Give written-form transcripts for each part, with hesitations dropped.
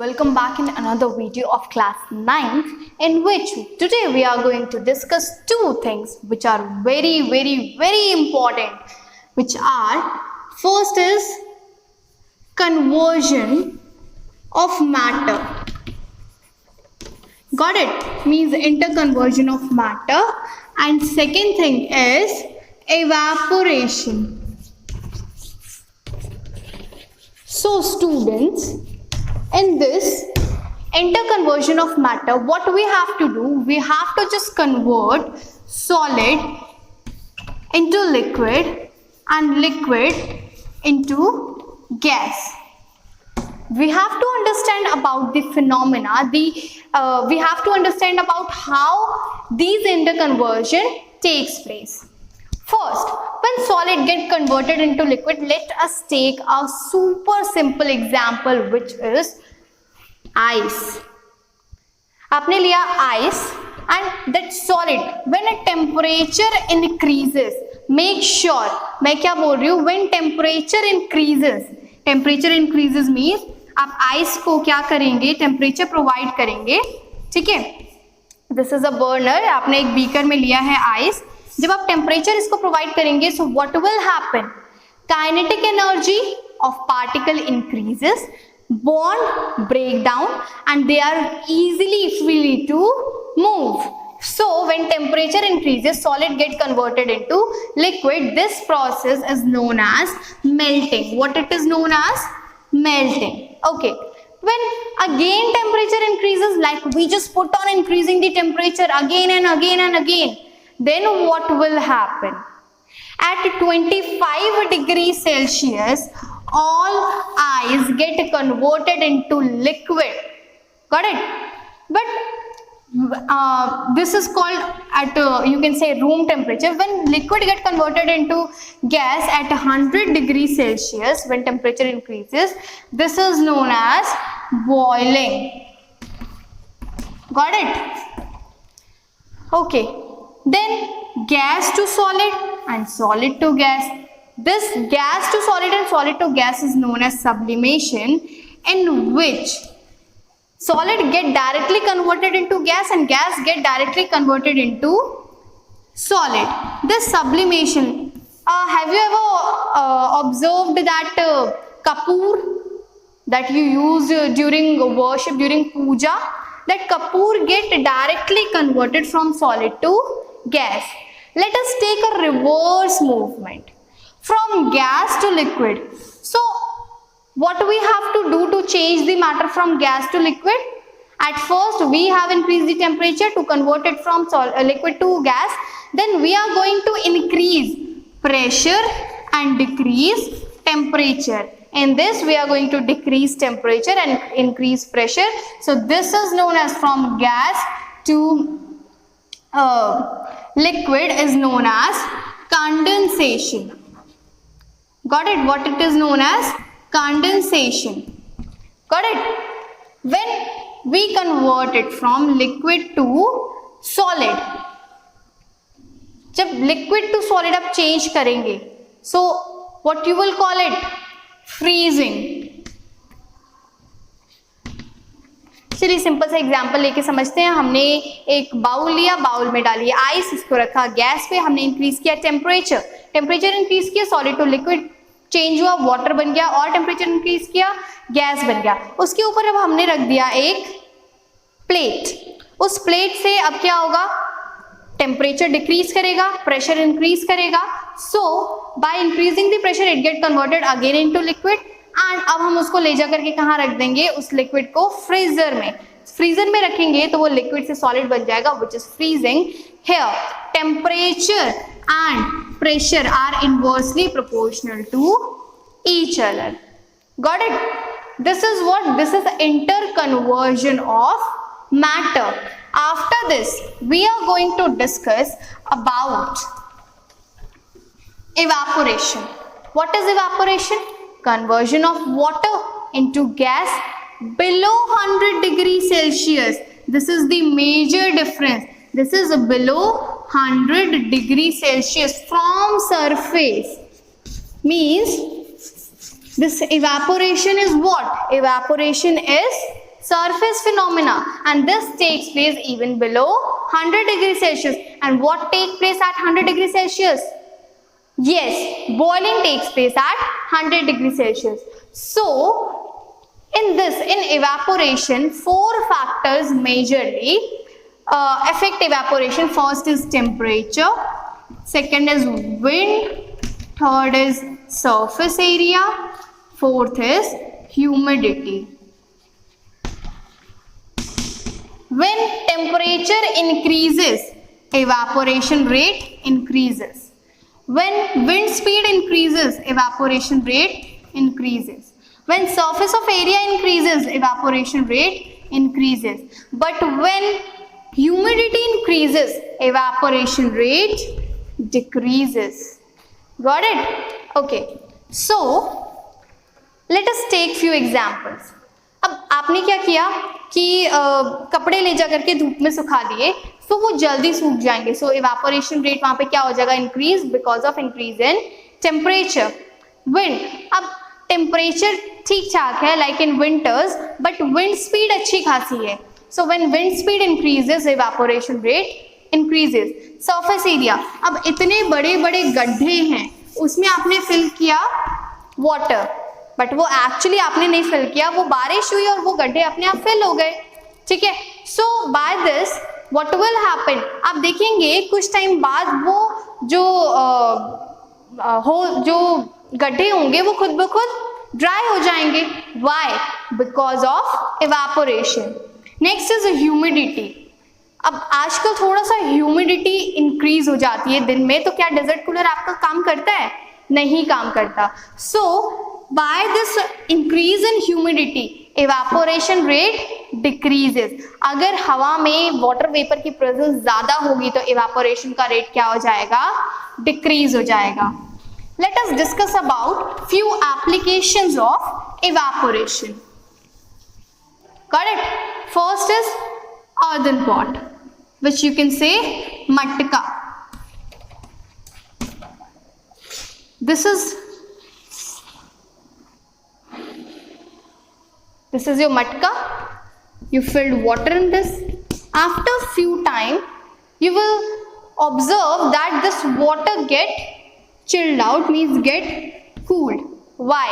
Welcome back in another video of class 9th, in which today we are going to discuss two things which are very important, which are, first is conversion of matter. Got it? Means interconversion of matter. And second thing is evaporation. So students, in this interconversion of matter, what we have to do, we have to just convert solid into liquid and liquid into gas. We have to understand about the phenomena, we have to understand about how these interconversion takes place. First, when solid get converted into liquid, let us take a super simple example, which is ice. आपने लिया ice and that solid, when a temperature increases, make sure, मैं क्या बोल रही हूँ, when temperature increases means आप ice को क्या करेंगे, temperature provide करेंगे, ठीक है. This is a burner, आपने एक beaker में लिया है ice. जब आप टेम्परेचर इसको प्रोवाइड करेंगे, so what will happen, kinetic energy of particle increases, bond break down and they are easily free to move. So when temperature increases, solid get converted into liquid. This process is known as melting. What it is known as? Melting. Okay. When again temperature increases, like we just put on increasing the temperature again and again and again, then what will happen? At 25 degrees Celsius, all ice get converted into liquid. Got it? But this is called at you can say room temperature. When liquid get converted into gas at 100 degrees Celsius, when temperature increases, this is known as boiling. Got it? Okay. Then gas to solid and solid to gas. This gas to solid and solid to gas is known as sublimation, in which solid get directly converted into gas and gas get directly converted into solid. This sublimation, have you ever observed that kapoor that you use during worship, during puja, that kapoor get directly converted from solid to gas. Let us take a reverse movement from gas to liquid. So what we have to do to change the matter from gas to liquid? At first we have increased the temperature to convert it from liquid to gas. Then we are going to increase pressure and decrease temperature. In this we are going to decrease temperature and increase pressure. So this is known as from gas to liquid is known as condensation. Got it? What it is known as? Condensation. Got it? When we convert it from liquid to solid, जब liquid to solid आप change करेंगे, so what you will call it? Freezing. चलिए simple सा example लेके समझते हैं. हमने एक बाउल लिया, बाउल में डाली आइस, इसको रखा गैस पे, हमने इंक्रीज किया टेम्परेचर इंक्रीज किया, सॉलिड टू लिक्विड चेंज हुआ, वाटर बन गया, और टेम्परेचर इंक्रीज किया, गैस बन गया. उसके ऊपर अब हमने रख दिया एक प्लेट. उस प्लेट से अब क्या होगा, टेम्परेचर डिक्रीज करेगा, प्रेशर इंक्रीज करेगा. So by increasing the pressure it get converted again into liquid. And अब हम उसको ले जाकर के कहाँ रख देंगे, उस लिक्विड को फ्रीजर में. फ्रीजर में रखेंगे तो वो लिक्विड से सॉलिड बन जाएगा, which is freezing. Here temperature and pressure are inversely proportional to each other. Got it? This is what, this is interconversion of matter. After this we are going to discuss about evaporation. What is evaporation? Conversion of water into gas below 100 degrees Celsius. This is the major difference. This is below 100 degrees Celsius from surface. Means This evaporation is what? Evaporation is surface phenomena, and this takes place even below 100 degrees Celsius. And what takes place at 100 degrees Celsius? Yes, boiling takes place at 100 degrees Celsius. So in evaporation, 4 factors majorly affect evaporation. First is temperature, second is wind, third is surface area, fourth is humidity. When temperature increases, evaporation rate increases. When wind speed increases, evaporation rate increases. When surface of area increases, evaporation rate increases. But when humidity increases, evaporation rate decreases. Got it? Okay. So let us take few examples. अब आपने क्या किया कि कपड़े ले जा करके धूप में सुखा दिए, तो वो जल्दी सूख जाएंगे. सो इवेपोरेशन रेट वहां पे क्या हो जाएगा? Increase, because of increase in temperature. Wind, अब टेम्परेचर ठीक ठाक है like in winters, but wind speed अच्छी खासी है. So when wind speed increases, evaporation rate increases. Surface area, अब इतने बड़े बड़े गड्ढे हैं, उसमें आपने फिल किया वाटर, बट वो एक्चुअली आपने नहीं फिल किया, वो बारिश हुई और वो गड्ढे अपने आप फिल हो गए. ठीक है. So by this what will happen, आप देखेंगे कुछ टाइम बाद वो जो गड्ढे होंगे वो खुद ब खुद ड्राई हो जाएंगे. Why? Because of evaporation. Next is humidity. अब आजकल थोड़ा सा ह्यूमिडिटी इंक्रीज हो जाती है दिन में, तो क्या डेजर्ट कूलर आपका काम करता है? नहीं काम करता. सो by this increase in humidity, evaporation rate decreases. अगर हवा में वाटर वेपर की प्रेजेंस ज्यादा होगी तो evaporation का रेट क्या हो जाएगा? डिक्रीज हो जाएगा. Let us discuss about few applications of evaporation. Got it? First is earthen pot, which you can say matka. This is your matka. You filled water in this. After few time, you will observe that this water get chilled out, means get cooled. Why?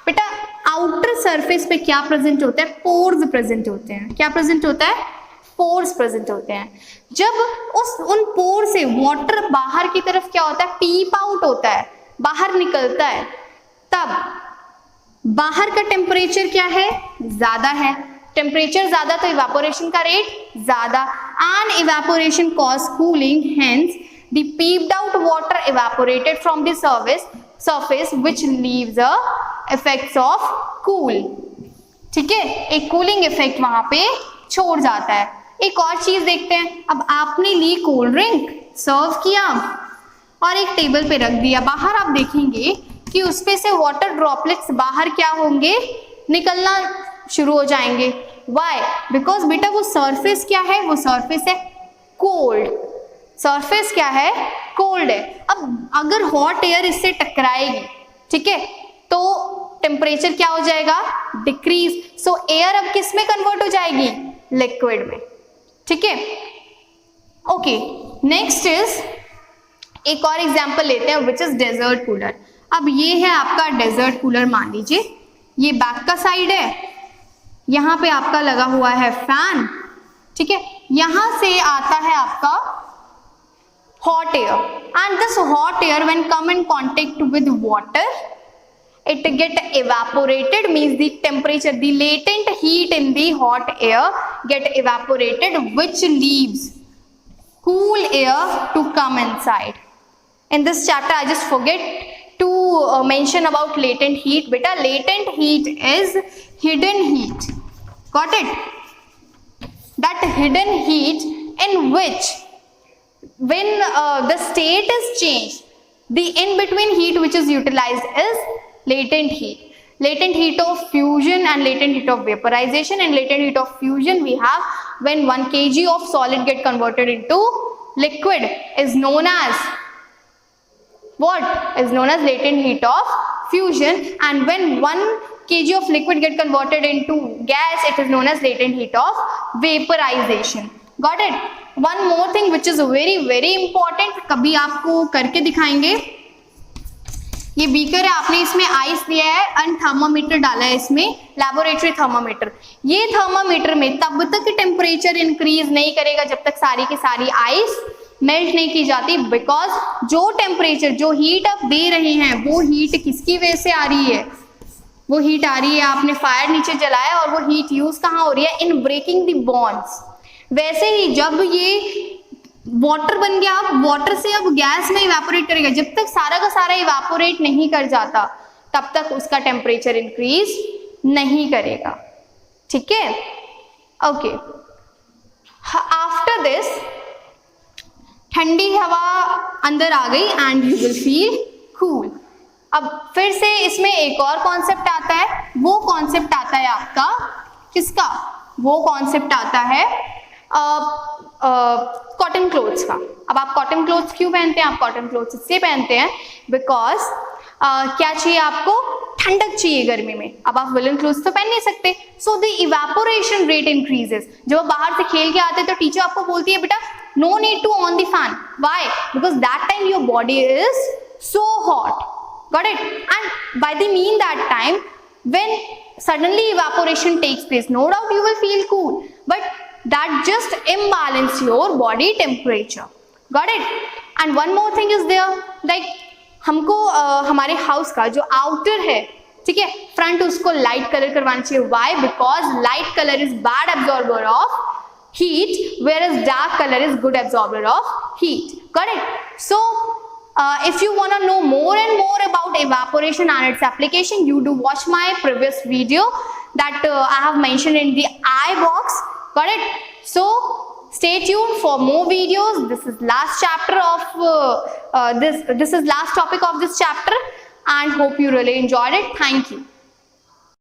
बेटा outer surface पे क्या present होता है? Pores present होते हैं. क्या present होता है? Pores present होते हैं. जब उन pore से water बाहर की तरफ क्या होता है? Peep out होता है, बाहर निकलता है. तब बाहर का टेम्परेचर क्या है? ज्यादा है. टेम्परेचर ज्यादा तो इवेपोरेशन का रेट ज्यादा. And evaporation cause cooling, hence the peeped out water evaporated from the surface which leaves a effects of cool. ठीक है, एक कूलिंग इफेक्ट वहां पे छोड़ जाता है. एक और चीज देखते हैं. अब आपने ली कोल्ड ड्रिंक, सर्व किया और एक टेबल पे रख दिया. बाहर आप देखेंगे कि उसपे से वाटर ड्रॉपलेट्स बाहर क्या होंगे? निकलना शुरू हो जाएंगे. वाई? बिकॉज बेटा वो सरफेस क्या है? वो सरफेस है कोल्ड. सरफेस क्या है? कोल्ड है. अब अगर हॉट एयर इससे टकराएगी, ठीक है, तो टेम्परेचर क्या हो जाएगा? डिक्रीज. सो एयर अब किस में कन्वर्ट हो जाएगी? लिक्विड में. ठीक है. ओके, नेक्स्ट इज एक और एग्जांपल लेते हैं, विच इज डेजर्ट कूलर. अब ये है आपका डेजर्ट कूलर. मान लीजिए ये बैक का साइड है, यहाँ पे आपका लगा हुआ है फैन. ठीक है. यहां से आता है आपका hot air, and this hot air when come in contact with water, it get evaporated, means the temperature, the latent heat in the hot air get evaporated, which leaves cool air to come inside. In this chapter I just forget to mention about latent heat. Beta, latent heat is hidden heat. Got it? That hidden heat in which when the state is changed, the in between heat which is utilized is latent heat. Latent heat of fusion and latent heat of vaporization. And latent heat of fusion we have when 1 kg of solid get converted into liquid is known as what? Is known as latent heat of fusion. And when 1 kg of liquid get converted into gas, it is known as latent heat of vaporization. Got it? One more thing which is very important, कभी आपको करके दिखाएंगे. ये beaker है, आपने इसमें ice दिया है एंड थर्मामीटर डाला है इसमें, लैबोरेटरी थर्मामीटर. ये थर्मामीटर में तब तक टेम्परेचर इंक्रीज नहीं करेगा जब तक सारी की सारी आइस मेल्ट नहीं की जाती, बिकॉज जो टेम्परेचर, जो हीट आप दे रहे हैं वो हीट किसकी वजह से आ रही है? वो हीट आ रही है, आपने फायर नीचे जलाया और वो हीट यूज कहाँ हो रही है? In breaking the bonds. वैसे ही जब ये वाटर बन गया, अब वाटर से अब गैस में इवेपोरेट करेगा, जब तक सारा का सारा इवेपोरेट नहीं कर जाता तब तक उसका टेम्परेचर इंक्रीज नहीं करेगा. ठीक है, ओके. आफ्टर दिस ठंडी हवा अंदर आ गई and you will feel cool. अब फिर से इसमें एक और कॉन्सेप्ट आता है, वो कॉन्सेप्ट आता है आपका किसका? वो कॉन्सेप्ट आता है कॉटन क्लोथ्स का. अब आप कॉटन क्लोथ्स क्यों पहनते हैं? आप कॉटन क्लोथ्स इसलिए पहनते हैं बिकॉज क्या चाहिए आपको? ठंडक चाहिए गर्मी में. अब आप वुलन क्लोथ्स तो पहन नहीं सकते, so the evaporation rate increases. जब आप बाहर से खेल के आते हैं तो टीचर आपको बोलती है बेटा no need to on the fan. Why? Because that time your body is so hot. Got it? And by the mean that time when suddenly evaporation takes place, no doubt you will feel cool, but that just imbalance your body temperature. Got it? And one more thing is there, like हमको हमारे house का जो outer है, ठीक है, front उसको light colour करवाना चाहिए. Why? Because light color is bad absorber of heat, whereas dark color is good absorber of heat. Got it? So if you want to know more and more about evaporation and its application, you do watch my previous video that I have mentioned in the I box. Got it? So stay tuned for more videos. This is last chapter of this is last topic of this chapter, and hope you really enjoyed it. Thank you.